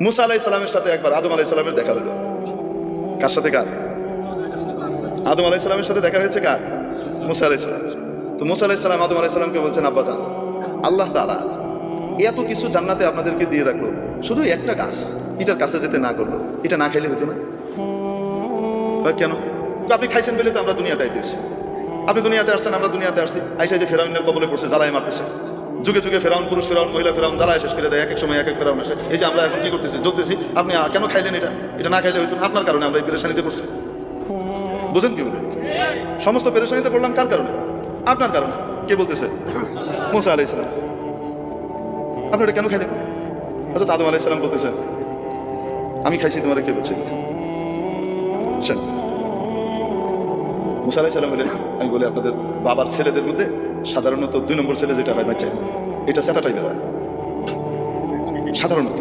মুসা আলাইহিস সালামের সাথে একবার আদম আলাইহিস সালামের দেখা হলো। কার সাথে? কার? আদম আলাইহিস সালামের সাথে দেখা হয়েছে কার? মুসা আলাইহিস সালাম। তো মুসা আলাইহিস সালাম আদম আলাইহিস সালামকে বলছেন, আব্বা জান, আল্লাহ তাআলা এত কিছু জান্নাতে আপনাদেরকে দিয়ে রাখলো, শুধু একটা গাছ, এটার কাছে যেতে না করলো, এটা না খাইলে হতো না? কেন? আপনি খাইছেন বলে তো আমরা দুনিয়াতে আইতেছি। আপনি দুনিয়াতে আসছেন, আমরা দুনিয়াতে আসছি, আইসা যে ফেরাউনের কবলে পড়ছে, জ্বালায় মারতেছে। যুগে যুগে ফেরাউন, পুরুষ ফেরাউন, মহিলা ফেরাউন জ্বালায় শেষ করে দেয়। এক এক সময় এক এক ফেরাউন আসে। এই যে আমরা এখন কি করতেছি, জ্বলতেছি, আপনি কেন খাইলেন? এটা না খাইলে হইতো না। আপনার কারণে আমরা এই পেরেশানিতে পড়ছি। বুঝেন কি বলে? সমস্ত পেরেশানিতে পড়লাম কার কারণে? আপনার কারণে। কে বলতেছে? মুসা আলাইহিস সালাম। আপনি এটা কেন খাইলেন? হযরত আদম আলাইহিস সালাম বলতেছেন, আমি খাইছি, তোমার কে বলছে? বুঝছেন? মুসা আলাইহিস সালাম বলেন, আমি বলি আপনাদের বাবার ছেলেদের মধ্যে সাধারণত 2 নম্বর ছেলে যেটা হয় বাচ্চা, এটা সেটা টাইপের হয় সাধারণত।